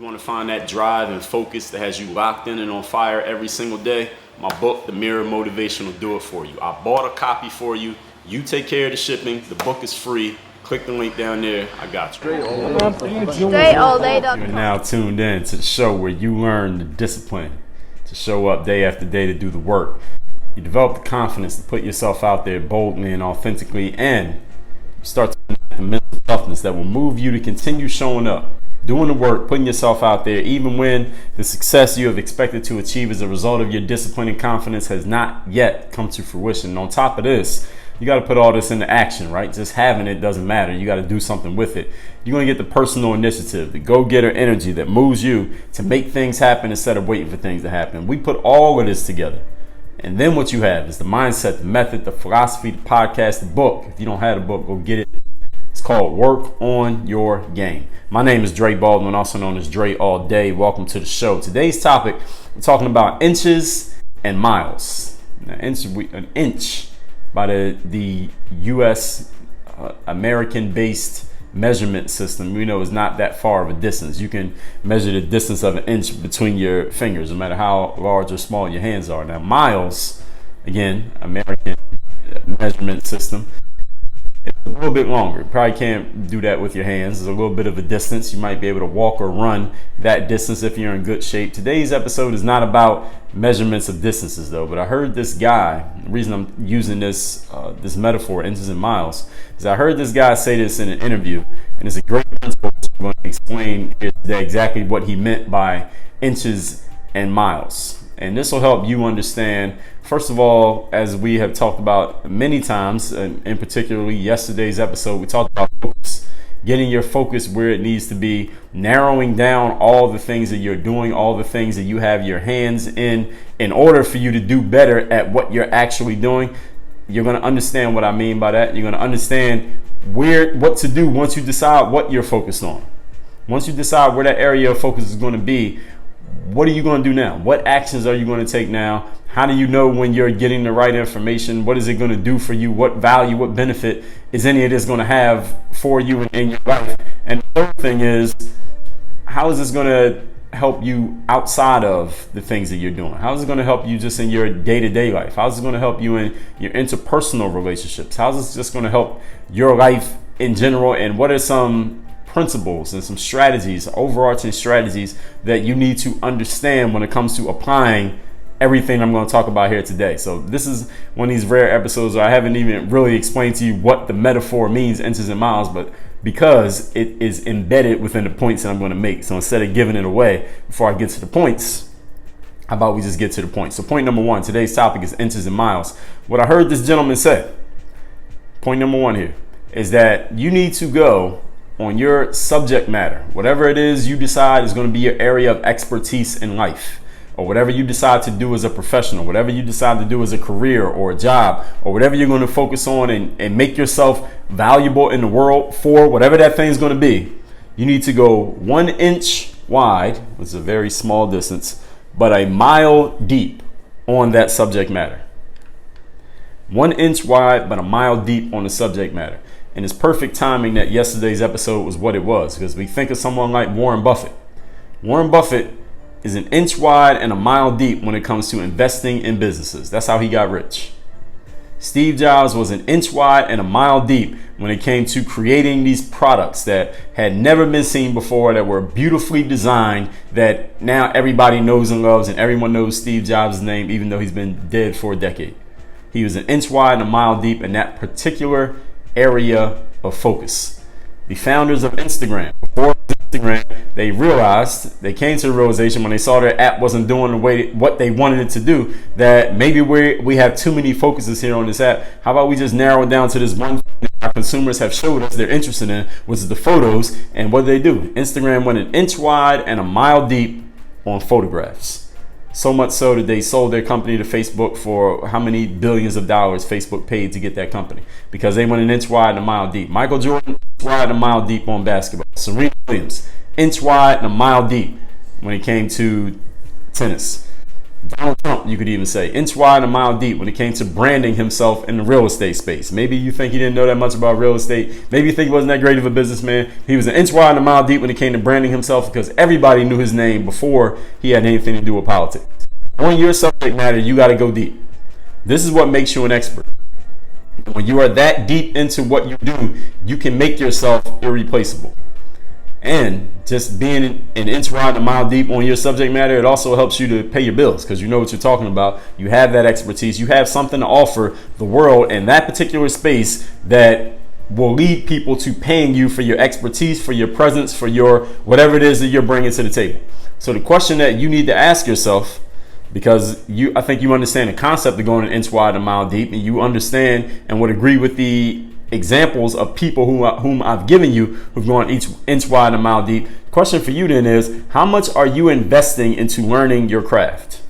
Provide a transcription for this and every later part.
You want to find that drive and focus that has you locked in and on fire every single day? My book, The Mirror Motivation, will do it for you. I bought a copy for you. You take care of the shipping. The book is free. Click the link down there. I got you. You're now tuned in to the show where you learn the discipline to show up day after day to do the work. You develop the confidence to put yourself out there boldly and authentically, and you start to develop the mental toughness that will move you to continue showing up, doing the work, putting yourself out there, even when the success you have expected to achieve as a result of your discipline and confidence has not yet come to fruition. And on top of this, you got to put all this into action, right? Just having it doesn't matter. You got to do something with it. You're going to get the personal initiative, the go-getter energy that moves you to make things happen instead of waiting for things to happen. We put all of this together. And then what you have is the mindset, the method, the philosophy, the podcast, the book. If you don't have the book, go get it. It's called Work on Your Game. My name is Dre Baldwin, also known as Dre All Day. Welcome to the show. Today's topic, we're talking about inches and miles. Now, an inch by the U.S. American-based measurement system, we know is not that far of a distance. You can measure the distance of an inch between your fingers, no matter how large or small your hands are. Now, miles, again, American measurement system, it's a little bit longer. You probably can't do that with your hands. There's a little bit of a distance. You might be able to walk or run that distance if you're in good shape. Today's episode is not about measurements of distances, though. But I heard this guy, the reason I'm using this metaphor, inches and miles, is I heard this guy say this in an interview. And it's a great principle which I'm going to explain here today exactly what he meant by inches and miles. And this will help you understand, first of all, as we have talked about many times, and in particularly yesterday's episode, we talked about focus, getting your focus where it needs to be, narrowing down all the things that you're doing, all the things that you have your hands in order for you to do better at what you're actually doing. You're going to understand what I mean by that. You're going to understand what to do once you decide what you're focused on. Once you decide where that area of focus is going to be, what are you going to do now? What actions are you going to take now? How do you know when you're getting the right information? What is it going to do for you? What value, what benefit is any of this going to have for you in your life? And the third thing is, how is this going to help you outside of the things that you're doing? How is it going to help you just in your day-to-day life? How is it going to help you in your interpersonal relationships? How is this just going to help your life in general? And what are some principles and some strategies, overarching strategies that you need to understand when it comes to applying everything I'm going to talk about here today? So this is one of these rare episodes where I haven't even really explained to you what the metaphor means, inches and miles, but because it is embedded within the points that I'm going to make. So instead of giving it away before I get to the points, how about we just get to the point? So point number one, today's topic is inches and miles. What I heard this gentleman say, point number one here, is that you need to go on your subject matter, whatever it is you decide is going to be your area of expertise in life, or whatever you decide to do as a professional, whatever you decide to do as a career or a job, or whatever you're going to focus on and make yourself valuable in the world for, whatever that thing is going to be. You need to go 1 inch wide, which is a very small distance, but a mile deep on that subject matter. 1 inch wide, but a mile deep on the subject matter. And it's perfect timing that yesterday's episode was what it was, because we think of someone like Warren Buffett. Warren Buffett is 1 inch wide and a mile deep when it comes to investing in businesses. That's how he got rich. Steve Jobs was 1 inch wide and a mile deep when it came to creating these products that had never been seen before, that were beautifully designed, that now everybody knows and loves, and everyone knows Steve Jobs' name, even though he's been dead for a decade. He was 1 inch wide and a mile deep in that particular area of focus. The founders of Instagram, before Instagram, they came to the realization when they saw their app wasn't doing what they wanted it to do, that maybe we have too many focuses here on this app. How about we just narrow it down to this one thing that our consumers have showed us they're interested in, which is the photos. And what did they do? Instagram went 1 inch wide and a mile deep on photographs. So much so that they sold their company to Facebook for how many billions of dollars Facebook paid to get that company, because they went 1 inch wide and a mile deep. Michael Jordan, 1 inch wide and a mile deep on basketball. Serena Williams, 1 inch wide and a mile deep when it came to tennis. Donald Trump, you could even say, inch wide and a mile deep when it came to branding himself in the real estate space. Maybe you think he didn't know that much about real estate. Maybe you think he wasn't that great of a businessman. He was an inch wide and a mile deep when it came to branding himself because everybody knew his name before he had anything to do with politics. On your subject matter, you got to go deep. This is what makes you an expert. When you are that deep into what you do, you can make yourself irreplaceable. And just being an inch wide and a mile deep on your subject matter, it also helps you to pay your bills because you know what you're talking about. You have that expertise. You have something to offer the world in that particular space that will lead people to paying you for your expertise, for your presence, for your whatever it is that you're bringing to the table. So the question that you need to ask yourself, because I think you understand the concept of going an inch wide and a mile deep, and you understand and would agree with the examples of people whom I've given you who've gone each inch wide and a mile deep. The question for you then is, how much are you investing into learning your craft,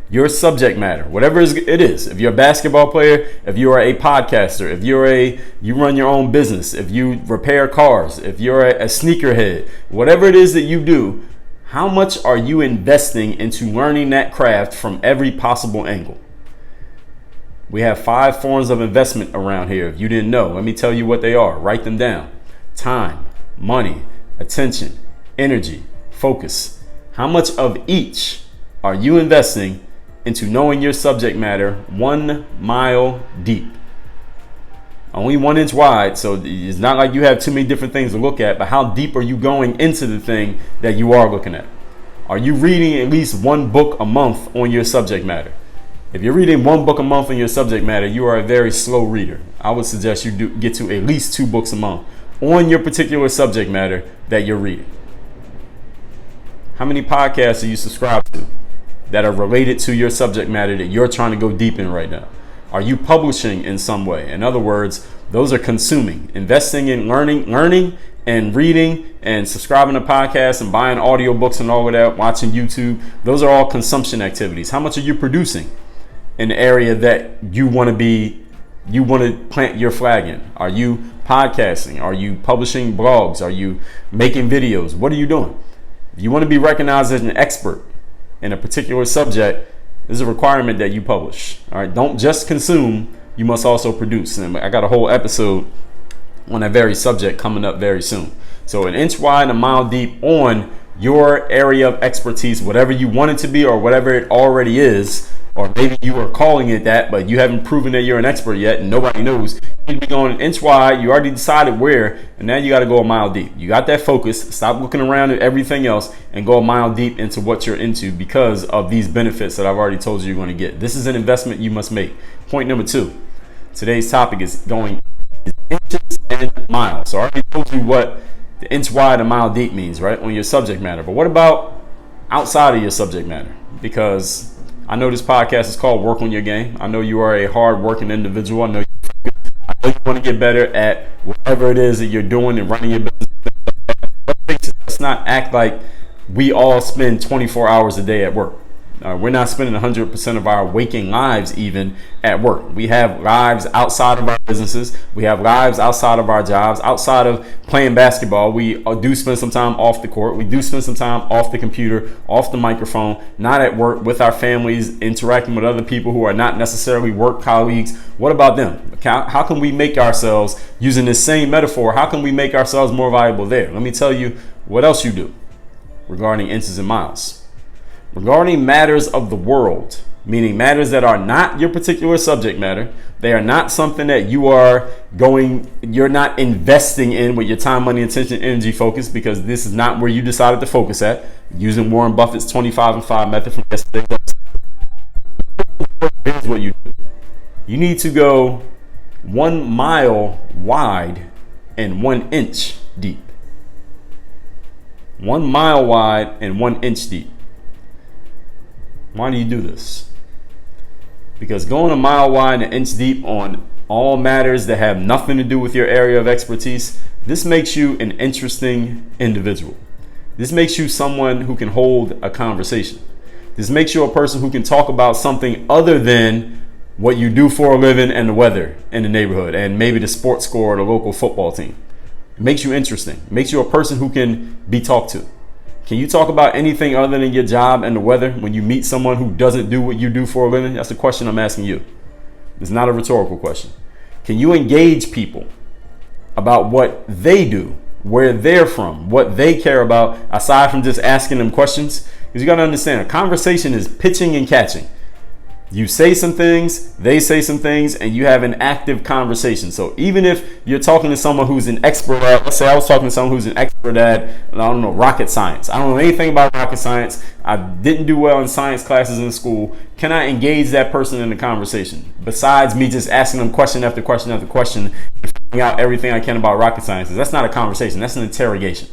your subject matter, whatever it is? If you're a basketball player, if you are a podcaster, if you run your own business, if you repair cars, if you're a sneakerhead, whatever it is that you do, how much are you investing into learning that craft from every possible angle? We have 5 forms of investment around here. If you didn't know, let me tell you what they are. Write them down. Time, money, attention, energy, focus. How much of each are you investing into knowing your subject matter 1 mile deep? Only 1 inch wide, so it's not like you have too many different things to look at, but how deep are you going into the thing that you are looking at? Are you reading at least 1 book a month on your subject matter? If you're reading 1 book a month on your subject matter, you are a very slow reader. I would suggest you get to at least 2 books a month on your particular subject matter that you're reading. How many podcasts are you subscribed to that are related to your subject matter that you're trying to go deep in right now? Are you publishing in some way? In other words, those are consuming. Investing in learning and reading and subscribing to podcasts and buying audiobooks and all of that, watching YouTube. Those are all consumption activities. How much are you producing in the area that you want to plant your flag in? Are you podcasting? Are you publishing blogs? Are you making videos? What are you doing? If you want to be recognized as an expert in a particular subject, there's a requirement that you publish. All right, don't just consume, you must also produce. And I got a whole episode on that very subject coming up very soon. So an inch wide and a mile deep on your area of expertise, whatever you want it to be or whatever it already is, or maybe you are calling it that, but you haven't proven that you're an expert yet and nobody knows. You need to be going an inch wide. You already decided where, and now you got to go a mile deep. You got that focus. Stop looking around at everything else and go a mile deep into what you're into because of these benefits that I've already told you you're going to get. This is an investment you must make. Point number 2. Today's topic is going inches and miles. So I already told you what the inch wide and mile deep means, right, on your subject matter. But what about outside of your subject matter? Because I know this podcast is called Work on Your Game. I know you are a hard-working individual. I know you want to get better at whatever it is that you're doing and running your business. Let's not act like we all spend 24 hours a day at work. We're not spending 100% of our waking lives even at work. We have lives outside of our businesses. We have lives outside of our jobs, outside of playing basketball. We do spend some time off the court. We do spend some time off the computer, off the microphone, not at work, with our families, interacting with other people who are not necessarily work colleagues. What about them? How can we make ourselves, using this same metaphor, how can we make ourselves more valuable there? Let me tell you what else you do regarding inches and miles. Regarding matters of the world, meaning matters that are not your particular subject matter, they are not something that you're not investing in with your time, money, attention, energy, focus, because this is not where you decided to focus at. Using Warren Buffett's 25 and 5 method from yesterday. Here's what you do. You need to go 1 mile wide and 1 inch deep. 1 mile wide and 1 inch deep. Why do you do this? Because going a mile wide and an inch deep on all matters that have nothing to do with your area of expertise, this makes you an interesting individual. This makes you someone who can hold a conversation. This makes you a person who can talk about something other than what you do for a living and the weather in the neighborhood and maybe the sports score or the local football team. It makes you interesting. It makes you a person who can be talked to. Can you talk about anything other than your job and the weather when you meet someone who doesn't do what you do for a living? That's the question I'm asking you. It's not a rhetorical question. Can you engage people about what they do, where they're from, what they care about, aside from just asking them questions? Because you got to understand, a conversation is pitching and catching. You say some things, they say some things, and you have an active conversation. So even if you're talking to someone who's an expert at, let's say I was talking to someone who's an expert at, I don't know, rocket science. I don't know anything about rocket science. I didn't do well in science classes in school. Can I engage that person in the conversation? Besides me just asking them question after question after question and finding out everything I can about rocket science. That's not a conversation. That's an interrogation.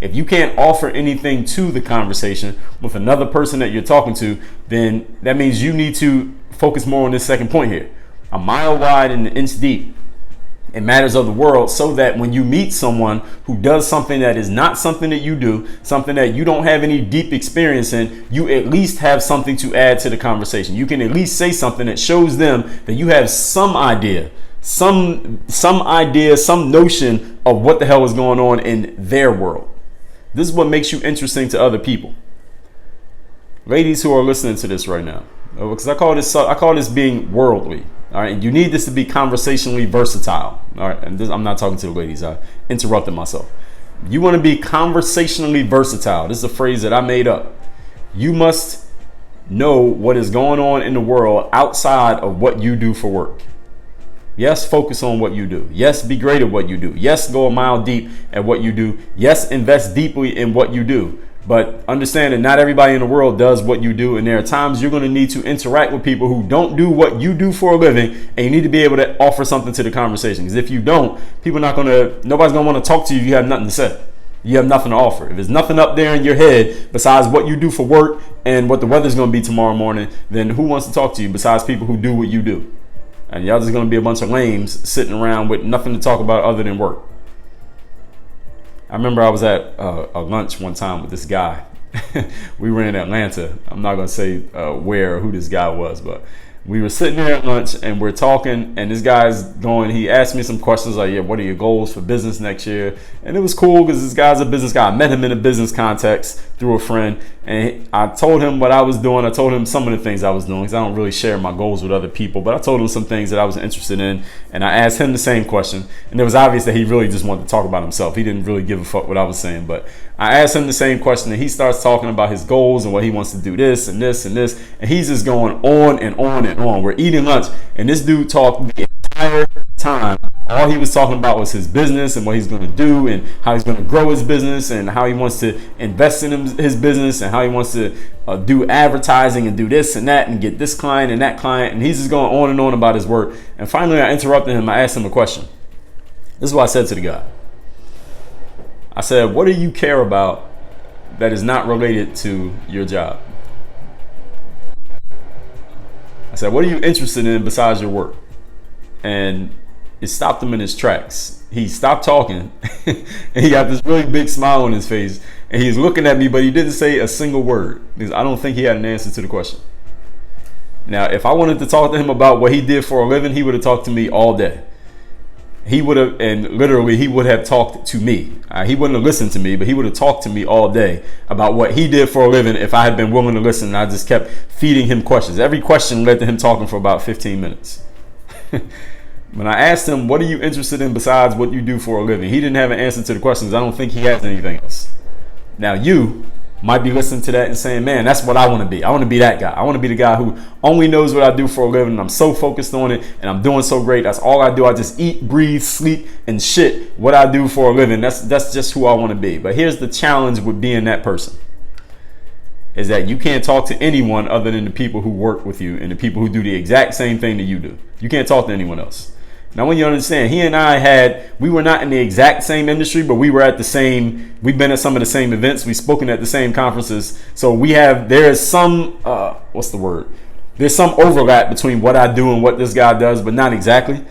If you can't offer anything to the conversation with another person that you're talking to, then that means you need to focus more on this second point here. A mile wide and an inch deep in matters of the world, so that when you meet someone who does something that is not something that you do, something that you don't have any deep experience in, you at least have something to add to the conversation. You can at least say something that shows them that you have some idea, some notion of what the hell is going on in their world. This is what makes you interesting to other people. Ladies who are listening to this right now, because I call this being worldly. All right, and you need this to be conversationally versatile. All right, and I'm not talking to the ladies. I interrupted myself. You want to be conversationally versatile. This is a phrase that I made up. You must know what is going on in the world outside of what you do for work. Yes, focus on what you do. Yes, be great at what you do. Yes, go a mile deep at what you do. Yes, invest deeply in what you do. But understand that not everybody in the world does what you do. And there are times you're going to need to interact with people who don't do what you do for a living. And you need to be able to offer something to the conversation. Because if you don't, nobody's going to want to talk to you if you have nothing to say. You have nothing to offer. If there's nothing up there in your head besides what you do for work and what the weather's going to be tomorrow morning, then who wants to talk to you besides people who do what you do? And y'all just going to be a bunch of lames sitting around with nothing to talk about other than work. I remember I was at a lunch one time with this guy. We were in Atlanta. I'm not going to say where or who this guy was, but we were sitting there at lunch and we're talking, and this guy's going, he asked me some questions like, yeah, what are your goals for business next year? And it was cool because this guy's a business guy. I met him in a business context through a friend, and I told him what I was doing. I told him some of the things I was doing because I don't really share my goals with other people, but I told him some things that I was interested in, and I asked him the same question, and it was obvious that he really just wanted to talk about himself. He didn't really give a fuck what I was saying, but I asked him the same question, and he starts talking about his goals and what he wants to do, this and this and this, and he's just going on and on and on. We're eating lunch, and this dude talked the entire time. All he was talking about was his business and what he's going to do and how he's going to grow his business and how he wants to invest in his business and how he wants to do advertising and do this and that and get this client and that client. And he's just going on and on about his work. And finally, I interrupted him. I asked him a question. This is what I said to the guy. I said, what do you care about that is not related to your job? I said, what are you interested in besides your work? And it stopped him in his tracks. He stopped talking and he got this really big smile on his face and he's looking at me, but he didn't say a single word because I don't think he had an answer to the question. Now, if I wanted to talk to him about what he did for a living, he would have talked to me all day. He would have, and literally he would have talked to me. He wouldn't have listened to me, but he would have talked to me all day about what he did for a living if I had been willing to listen and I just kept feeding him questions. Every question led to him talking for about 15 minutes. When I asked him, what are you interested in besides what you do for a living? He didn't have an answer to the questions. I don't think he has anything else. Now you might be listening to that and saying, man, that's what I want to be. I want to be that guy. I want to be the guy who only knows what I do for a living. And I'm so focused on it and I'm doing so great. That's all I do. I just eat, breathe, sleep, and shit what I do for a living. That's just who I want to be. But here's the challenge with being that person. Is that you can't talk to anyone other than the people who work with you and the people who do the exact same thing that you do. You can't talk to anyone else. Now, when you understand, he and I we were not in the exact same industry, but we were we've been at some of the same events. We've spoken at the same conferences. So there's some, There's some overlap between what I do and what this guy does, but not exactly.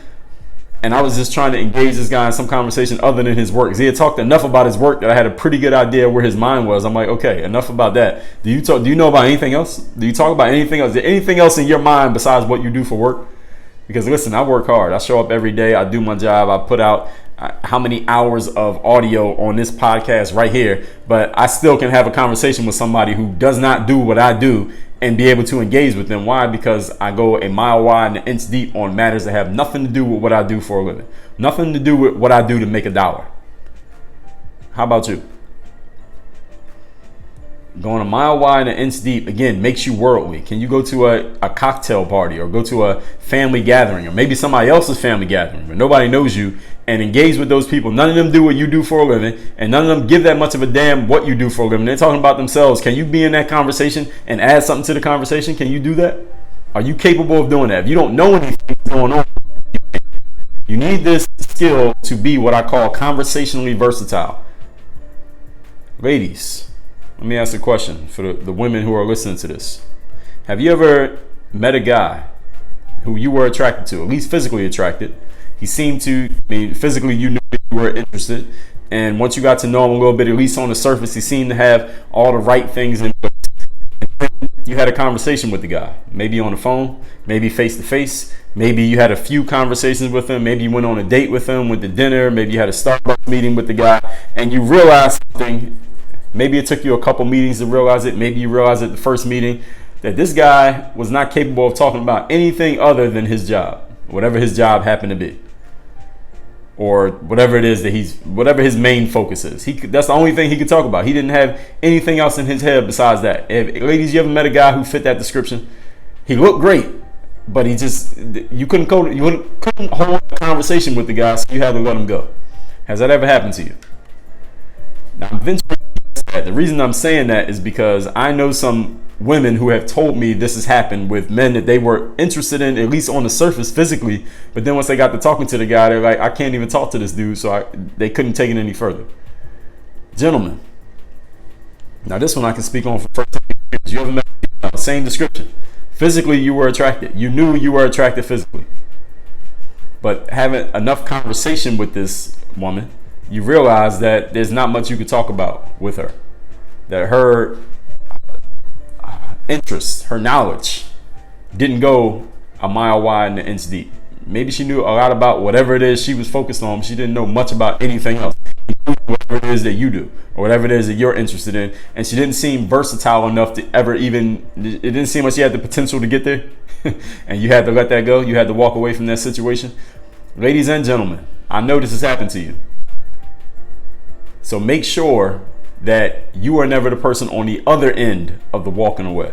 And I was just trying to engage this guy in some conversation other than his work. Because he had talked enough about his work that I had a pretty good idea where his mind was. I'm like, okay, enough about that. Do you know about anything else? Do you talk about anything else? Is there anything else in your mind besides what you do for work? Because listen, I work hard. I show up every day. I do my job. I put out how many hours of audio on this podcast right here, but I still can have a conversation with somebody who does not do what I do and be able to engage with them. Why? Because I go a mile wide and an inch deep on matters that have nothing to do with what I do for a living, nothing to do with what I do to make a dollar. How about you? Going a mile wide and an inch deep, again, makes you worldly. Can you go to a cocktail party or go to a family gathering or maybe somebody else's family gathering where nobody knows you and engage with those people? None of them do what you do for a living, and none of them give that much of a damn what you do for a living. They're talking about themselves. Can you be in that conversation and add something to the conversation? Can you do that? Are you capable of doing that? If you don't know anything going on, you need this skill to be what I call conversationally versatile. Ladies, let me ask a question for the women who are listening to this. Have you ever met a guy who you were attracted to, at least physically attracted? He seemed to, physically you knew you were interested. And once you got to know him a little bit, at least on the surface, he seemed to have all the right things in place. And you had a conversation with the guy, maybe on the phone, maybe face to face. Maybe you had a few conversations with him. Maybe you went on a date with him, went to dinner. Maybe you had a Starbucks meeting with the guy and you realized something. Maybe it took you a couple meetings to realize it. Maybe you realized at the first meeting that this guy was not capable of talking about anything other than his job, whatever his job happened to be, or whatever it is that whatever his main focus is. That's the only thing he could talk about. He didn't have anything else in his head besides that. Ladies, you ever met a guy who fit that description? He looked great, but you couldn't hold a conversation with the guy, so you had to let him go. Has that ever happened to you? Now, eventually, the reason I'm saying that is because I know some women who have told me this has happened with men that they were interested in, at least on the surface physically, but then once they got to talking to the guy, they're like, I can't even talk to this dude, so they couldn't take it any further. Gentlemen, now this one I can speak on for first time experience. You ever met the same description? Physically, you were attracted. You knew you were attracted physically, but having enough conversation with this woman, you realize that there's not much you could talk about with her. That her interest, her knowledge didn't go a mile wide and an inch deep. Maybe she knew a lot about whatever it is she was focused on. She didn't know much about anything else. Whatever it is that you do, or whatever it is that you're interested in. And she didn't seem versatile enough to ever it didn't seem like she had the potential to get there. And you had to let that go. You had to walk away from that situation. Ladies and gentlemen, I know this has happened to you. So make sure that you are never the person on the other end of the walking away.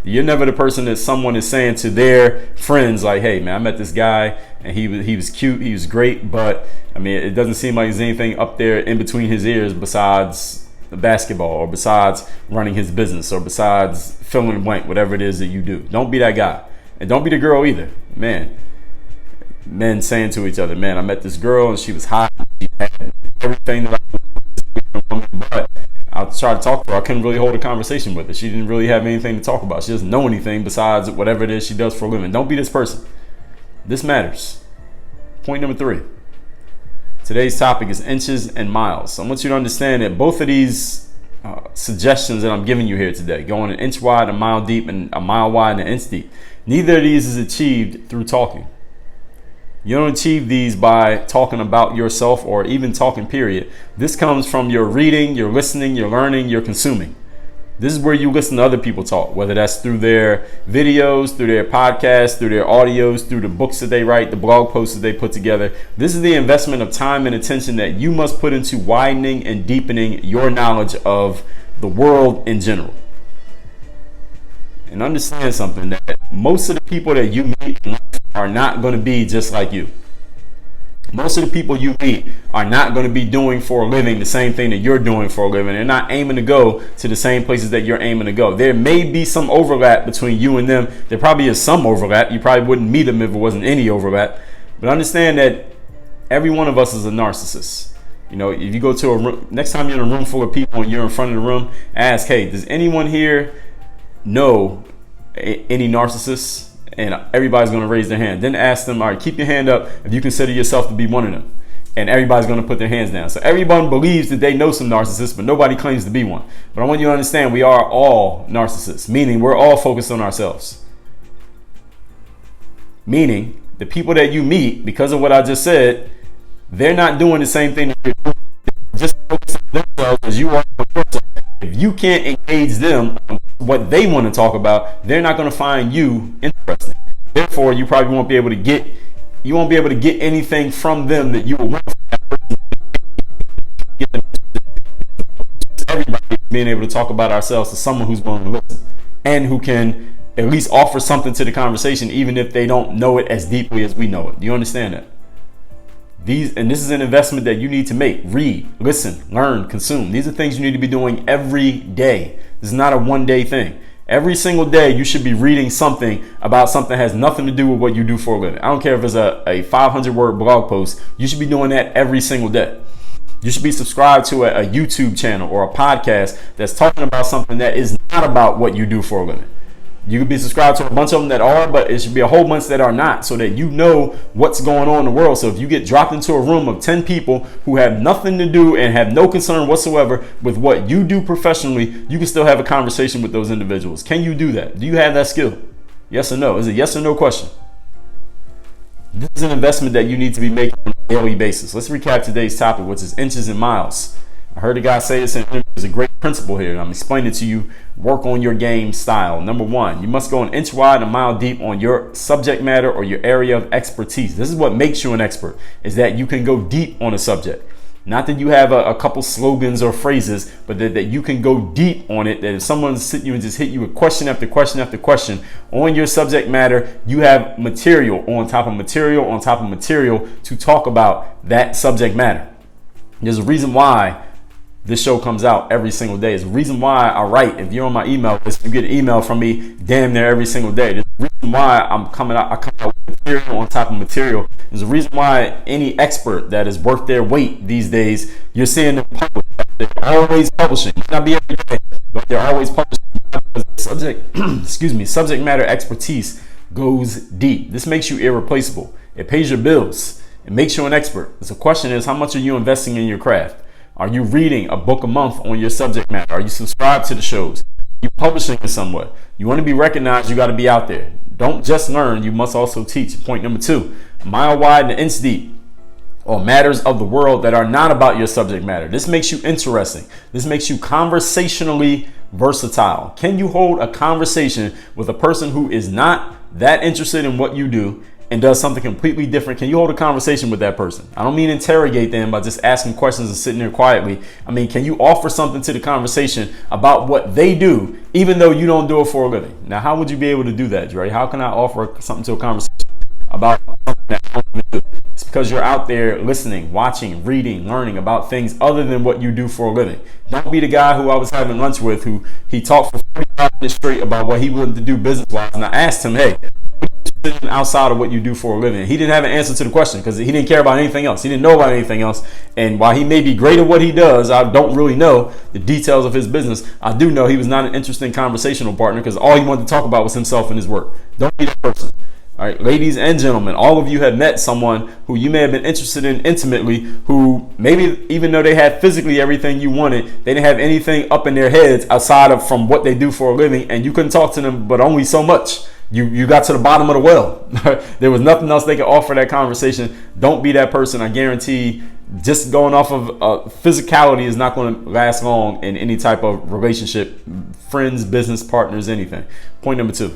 You're never the person that someone is saying to their friends like, hey man, I met this guy and he was cute, he was great, but I mean, it doesn't seem like there's anything up there in between his ears besides the basketball or besides running his business or besides fill in the blank, whatever it is that you do. Don't be that guy. And don't be the girl either. Man, men saying to each other, man, I met this girl and she was hot. She had everything that but I tried to talk to her. I couldn't really hold a conversation with her. She didn't really have anything to talk about. She doesn't know anything besides whatever it is she does for a living. Don't be this person. This matters. Point number 3. Today's topic is inches and miles. So I want you to understand that both of these suggestions that I'm giving you here today, going an inch wide, a mile deep, and a mile wide and an inch deep, neither of these is achieved through talking. You don't achieve these by talking about yourself or even talking, period. This comes from your reading, your listening, your learning, your consuming. This is where you listen to other people talk, whether that's through their videos, through their podcasts, through their audios, through the books that they write, the blog posts that they put together. This is the investment of time and attention that you must put into widening and deepening your knowledge of the world in general. And understand something, that most of the people that you meet are not going to be just like you. Most of the people you meet are not going to be doing for a living the same thing that you're doing for a living. They're not aiming to go to the same places that you're aiming to go. There may be some overlap between you and them. There probably is some overlap. You probably wouldn't meet them if it wasn't any overlap. But understand that every one of us is a narcissist. You know, if you go to a room, next time you're in a room full of people and you're in front of the room, ask, hey, does anyone here know any narcissists? And everybody's going to raise their hand. Then ask them, all right, keep your hand up if you consider yourself to be one of them. And everybody's going to put their hands down. So everyone believes that they know some narcissists, but nobody claims to be one. But I want you to understand we are all narcissists, meaning we're all focused on ourselves. Meaning the people that you meet, because of what I just said, They're not doing the same thing that you're doing. Just focus on themselves as you are on yourself. If you can't engage them on what they want to talk about, they're not going to find you interesting. Therefore, you probably won't be able to get anything from them that you will want from that person. Everybody being able to talk about ourselves to someone who's willing to listen and who can at least offer something to the conversation, even if they don't know it as deeply as we know it. Do you understand that? This is an investment that you need to make. Read, listen, learn, consume. These are things you need to be doing every day. This is not a one-day thing. Every single day, you should be reading something about something that has nothing to do with what you do for a living. I don't care if it's a 500-word blog post. You should be doing that every single day. You should be subscribed to a YouTube channel or a podcast that's talking about something that is not about what you do for a living. You could be subscribed to a bunch of them that are, but it should be a whole bunch that are not, so that you know what's going on in the world. So if you get dropped into a room of 10 people who have nothing to do and have no concern whatsoever with what you do professionally, you can still have a conversation with those individuals. Can you do that? Do you have that skill? Yes or no? Is it yes or no question? This is an investment that you need to be making on a daily basis. Let's recap today's topic, which is inches and miles. I heard a guy say this, and there's a great principle here, and I'm explaining it to you. Work on your game style. Number one, you must go an inch wide and a mile deep on your subject matter or your area of expertise. This is what makes you an expert, is that you can go deep on a subject. Not that you have a couple slogans or phrases, but that you can go deep on it. That if someone's sitting you and just hit you with question after question after question on your subject matter, you have material on top of material on top of material to talk about that subject matter. There's a reason why this show comes out every single day. It's the reason why I write. If you're on my email list, you get an email from me damn near every single day. There's a reason why I come out with material on top of material. There's a reason why any expert that is worth their weight these days, you're seeing them publish. They're always publishing. Not be every day, but they're always publishing. Subject matter expertise goes deep. This makes you irreplaceable. It pays your bills. It makes you an expert. So the question is, how much are you investing in your craft? Are you reading a book a month on your subject matter? Are you subscribed to the shows? Are you publishing in some way? You want to be recognized, you got to be out there. Don't just learn, you must also teach. Point number two, a mile wide and an inch deep on matters of the world that are not about your subject matter. This makes you interesting. This makes you conversationally versatile. Can you hold a conversation with a person who is not that interested in what you do and does something completely different? Can you hold a conversation with that person? I don't mean interrogate them by just asking questions and sitting there quietly. I mean, can you offer something to the conversation about what they do, even though you don't do it for a living? Now, how would you be able to do that, Dre? How can I offer something to a conversation about something that I don't do? It's because you're out there listening, watching, reading, learning about things other than what you do for a living. Don't be the guy who I was having lunch with, who he talked for 45 minutes straight about what he wanted to do business-wise. And I asked him, hey, outside of what you do for a living? He didn't have an answer to the question because he didn't care about anything else. He didn't know about anything else. And while he may be great at what he does, I don't really know the details of his business. I do know he was not an interesting conversational partner because all he wanted to talk about was himself and his work. Don't be that person. All right, ladies and gentlemen, all of you have met someone who you may have been interested in intimately, who maybe even though they had physically everything you wanted, they didn't have anything up in their heads outside of from what they do for a living, and you couldn't talk to them, but only so much. You got to the bottom of the well. There was nothing else they could offer that conversation. Don't be that person. I guarantee just going off of physicality is not going to last long in any type of relationship, friends, business partners, anything. Point number two.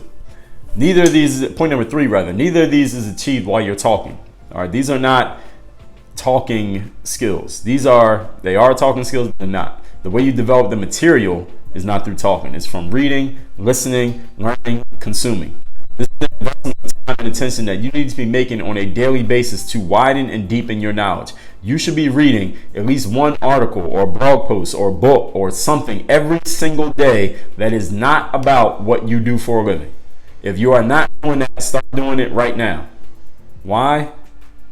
Point number three, neither of these is achieved while you're talking. All right. These are not talking skills. They are talking skills, but they're not. The way you develop the material is not through talking. It's from reading, listening, learning, consuming. This is an investment of time and attention that you need to be making on a daily basis to widen and deepen your knowledge. You should be reading at least one article or blog post or book or something every single day that is not about what you do for a living. If you are not doing that, start doing it right now. Why?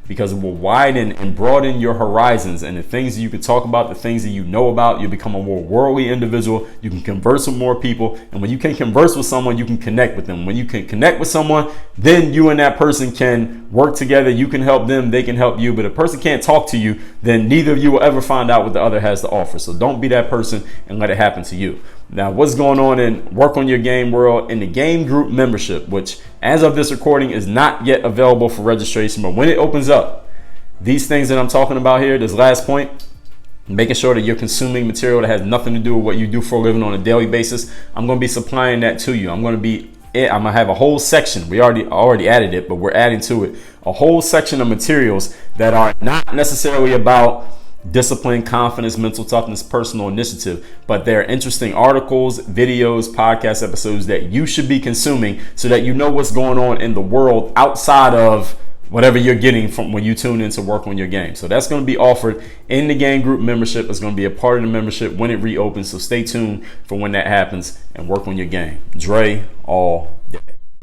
Because it will widen and broaden your horizons and the things that you can talk about, the things that you know about. You become a more worldly individual. You can converse with more people. And when you can converse with someone, you can connect with them. When you can connect with someone, then you and that person can work together. You can help them. They can help you. But if a person can't talk to you, then neither of you will ever find out what the other has to offer. So don't be that person and let it happen to you. Now, what's going on in Work on Your Game World in the game group membership, which as of this recording is not yet available for registration, but when it opens up, these things that I'm talking about here, this last point, making sure that you're consuming material that has nothing to do with what you do for a living on a daily basis, I'm going to be supplying that to you. I'm going to have a whole section. We already added it, but we're adding to it a whole section of materials that are not necessarily about discipline, confidence, mental toughness, personal initiative, but they're interesting articles, videos, podcast episodes that you should be consuming so that you know what's going on in the world outside of whatever you're getting from when you tune in to work on your game. So that's going to be offered in the game group membership. It's going to be a part of the membership when it reopens. So stay tuned for when that happens and work on your game. Dre all day.